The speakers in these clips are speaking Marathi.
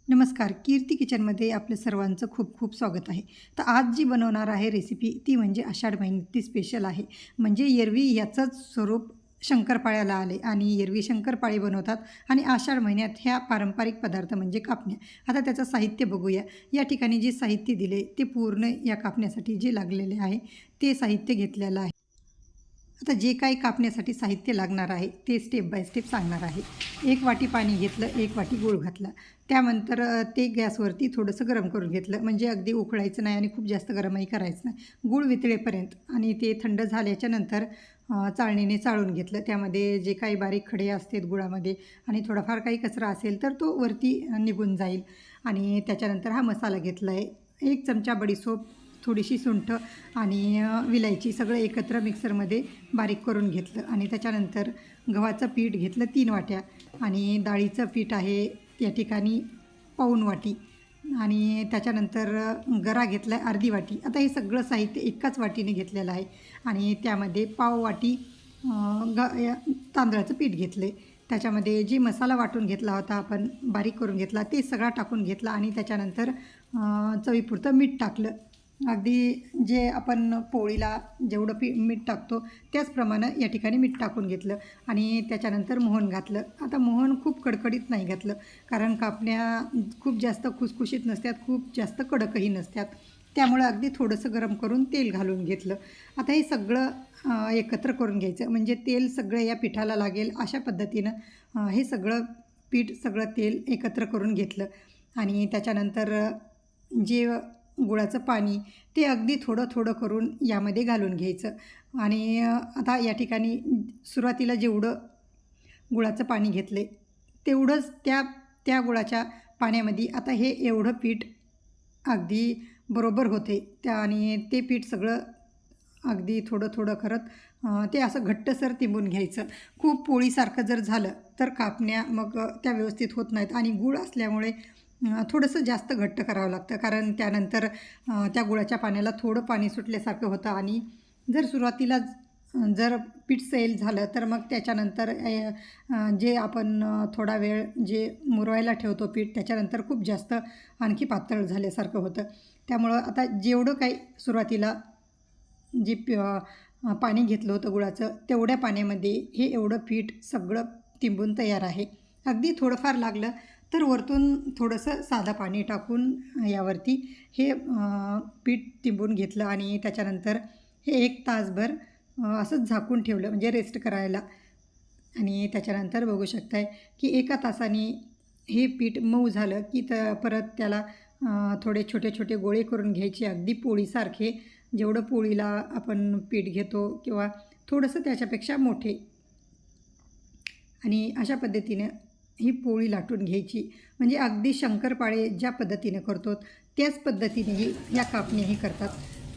नमस्कार. कीर्ती किचनमध्ये आपल्या सर्वांचं खूप खूप स्वागत आहे. तर आज जी बनवणार आहे रेसिपी ती म्हणजे आषाढ महिन्याची स्पेशल आहे. म्हणजे एरवी याचंच स्वरूप शंकरपाळ्याला आले आणि एरवी शंकरपाळी बनवतात आणि आषाढ महिन्यात ह्या पारंपरिक पदार्थ म्हणजे कापण्या. आता त्याचं साहित्य बघूया. या ठिकाणी जे साहित्य दिले ते पूर्ण या कापण्यासाठी जे लागलेले आहे ते साहित्य घेतलेलं आहे. आता जे काही कापण्यासाठी साहित्य लागणार आहे ते स्टेप बाय स्टेप सांगणार आहे. 1 वाटी पाणी घेतलं, 1 वाटी गूळ घातला. त्यानंतर ते गॅसवरती थोडंसं गरम करून घेतलं, म्हणजे अगदी उकळायचं नाही आणि खूप जास्त गरमही करायचं नाही. गूळ वितळेपर्यंत आणि ते थंड झाल्याच्या नंतर चाळणीने चाळून घेतलं. त्यामध्ये जे काही बारीक खडे असतात गुळामध्ये आणि थोडाफार काही कचरा असेल तर तो वरती निघून जाईल. आणि त्याच्यानंतर हा मसाला घेतला आहे. 1 चमचा बडीशेप, थोडीशी सुंठ आणि विलायची सगळं एकत्र मिक्सरमध्ये बारीक करून घेतलं. आणि त्याच्यानंतर गव्हाचं पीठ घेतलं 3 वाट्या आणि डाळीचं पीठ आहे या ठिकाणी पाऊण वाटी आणि त्याच्यानंतर गरा घेतला आहे अर्धी वाटी. आता हे सगळं साहित्य एकाच वाटीने घेतलेलं आहे आणि त्यामध्ये पाव वाटी तांदळाचं पीठ घेतलं आहे. त्याच्यामध्ये जी मसाला वाटून घेतला होता आपण बारीक करून घेतला ते सगळा टाकून घेतला आणि त्याच्यानंतर चवीपुरतं मीठ टाकलं. अगदी जे आपण पोळीला जेवढं मीठ टाकतो त्याचप्रमाणे या ठिकाणी मीठ टाकून घेतलं आणि त्याच्यानंतर मोहन घातलं. आता मोहन खूप कडकडीत नाही घातलं कारण कापण्या खूप जास्त खुसखुशीत नसतात, खूप जास्त कडकही नसतात. त्यामुळे अगदी थोडंसं गरम करून तेल घालून घेतलं. आता हे सगळं एकत्र करून घ्यायचं, म्हणजे तेल सगळं या पिठाला लागेल अशा पद्धतीनं हे सगळं पीठ सगळं तेल एकत्र करून घेतलं. आणि त्याच्यानंतर जे गुळाचं पाणी ते अगदी थोडं थोडं करून यामध्ये घालून घ्यायचं. आणि आता या ठिकाणी सुरुवातीला जेवढं गुळाचं पाणी घेतले तेवढंच त्या गुळाच्या पाण्यामध्ये आता हे एवढं पीठ अगदी बरोबर होते. आणि ते पीठ सगळं अगदी थोडं थोडं करत ते असं घट्टसर तिंबून घ्यायचं. खूप पोळीसारखं जर झालं तर कापण्या मग त्या व्यवस्थित होत नाहीत आणि गूळ असल्यामुळे थोडंसं जास्त घट्ट करावं लागतं कारण त्यानंतर त्या गुळाच्या पाण्याला थोडं पाणी सुटल्यासारखं होतं. आणि जर सुरुवातीला जर पीठ सैल झालं तर मग त्याच्यानंतर जे आपण थोडा वेळ जे मुरवायला ठेवतो पीठ त्याच्यानंतर खूप जास्त आणखी पातळ झाल्यासारखं होतं. त्यामुळं आता जेवढं काही सुरुवातीला जे पाणी घेतलं होतं गुळाचं तेवढ्या पाण्यामध्ये हे एवढं पीठ सगळं तिंबून तयार आहे. अगदी थोडंफार लागलं तर वरतून थोडंसं साधं पाणी टाकून यावरती हे पीठ तिंबून घेतलं आणि त्याच्यानंतर हे 1 तासभर असंच झाकून ठेवलं, म्हणजे रेस्ट करायला. आणि त्याच्यानंतर बघू शकताय की 1 तासाने हे पीठ मऊ झालं की परत त्याला थोडे छोटे छोटे गोळे करून घ्यायचे, अगदी पोळीसारखे. जेवढं पोळीला आपण पीठ घेतो किंवा थोडंसं त्याच्यापेक्षा मोठे. आणि अशा पद्धतीनं ही पोळी लाटून घ्यायची, म्हणजे अगदी शंकरपाळे ज्या पद्धतीने करतो त्याच पद्धतीनेही ह्या कापण्याही करतात.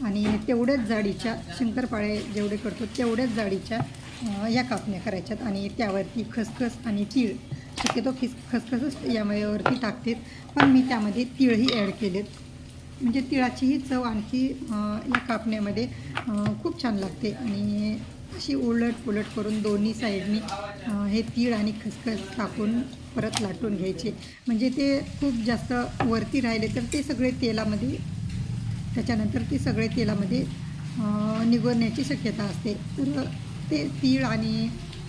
आणि तेवढ्याच जाडीच्या शंकरपाळे जेवढे करतो तेवढ्याच जाडीच्या या कापण्या करायच्यात. आणि त्यावरती खसखस आणि तीळ, शक्यतो खसखसच यावरती टाकते, पण मी त्यामध्ये तीळही ॲड केलेत, म्हणजे तिळाचीही चव आणखी या कापण्यामध्ये खूप छान लागते. आणि अशी उलट करून दोन्ही साईडनी हे तीळ आणि खसखस टाकून परत लाटून घ्यायचे, म्हणजे ते खूप जास्त वरती राहिले तर ते सगळे तेलामध्ये त्याच्यानंतर ते सगळे तेलामध्ये निघण्याची शक्यता असते. तर ते तीळ आणि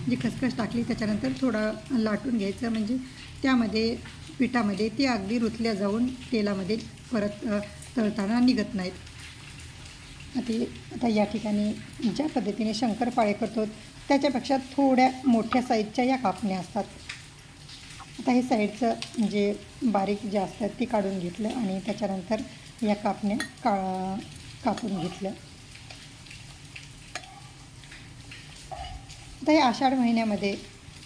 जी खसखस टाकली त्याच्यानंतर थोडं लाटून घ्यायचं, म्हणजे त्यामध्ये पिठामध्ये ते अगदी रुतल्या जाऊन तेलामध्ये परत तळताना निघत नाहीत. आता या ठिकाणी ज्या पद्धतीने शंकरपाळे करतो त्याच्यापेक्षा थोड्या मोठ्या साईजच्या या कापण्या असतात. आता हे साईडचं जे बारीक जे असतात ते काढून घेतलं आणि त्याच्यानंतर या कापण्या कापून घेतल्या. आता या आषाढ महिन्यामध्ये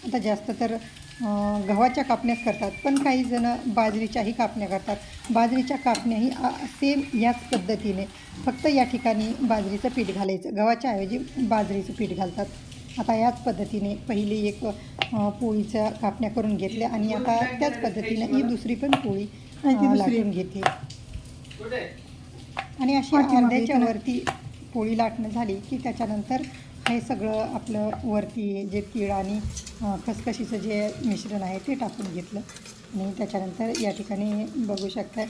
आता जास्त तर गव्हाच्या कापण्याच करतात, पण काही जण बाजरीच्याही कापण्या करतात. बाजरीच्या कापण्याही सेम याच पद्धतीने, फक्त या ठिकाणी बाजरीचं पीठ घालायचं, गव्हाच्या ऐवजी बाजरीचं पीठ घालतात. आता याच पद्धतीने पहिली एक पोळीच्या कापण्या करून घेतल्या आणि आता त्याच पद्धतीने ही दुसरी पण पोळी लाटून घेते. आणि अशी अर्ध्याच्या वरती पोळी लाटणं झाली की त्याच्यानंतर हे सगळं आपलं वरती जे तीळ आणि खसखशीचं जे मिश्रण आहे ते टाकून घेतलं. आणि त्याच्यानंतर या ठिकाणी बघू शकता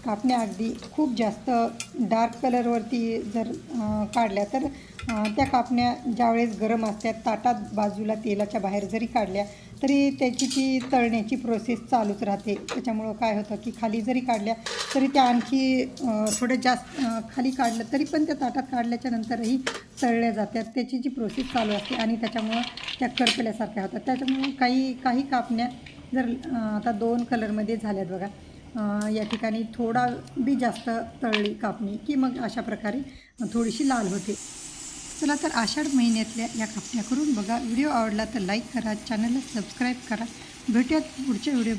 कापण्या अगदी खूप जास्त डार्क कलरवरती जर काढल्या तर त्या कापण्या ज्यावेळेस गरम असतात ताटात बाजूला तेलाच्या बाहेर जरी काढल्या तरी त्याची ती तळण्याची प्रोसेस चालूच राहते. त्याच्यामुळं काय होतं की खाली जरी काढल्या तरी त्या आणखी थोडं जास्त खाली काढलं तरी पण त्या ताटात काढल्याच्या नंतरही तळल्या जातात. त्याची जी प्रोसेस चालू असते आणि त्याच्यामुळं त्या करपल्यासारख्या होतात. त्याच्यामुळं काही कापण्या जर आता 2 कलरमध्ये झाल्यात बघा, या ठिकाणी थोडा बी जास्त तळली कापणी की मग अशा प्रकारे थोडीशी लाल होते. चला तर आषाढ महिन्यातल्या या कापण्या करून बघा. व्हिडिओ आवडला तर लाईक करा, चॅनलला सबस्क्राईब करा. भेटूयात पुढच्या व्हिडिओमध्ये.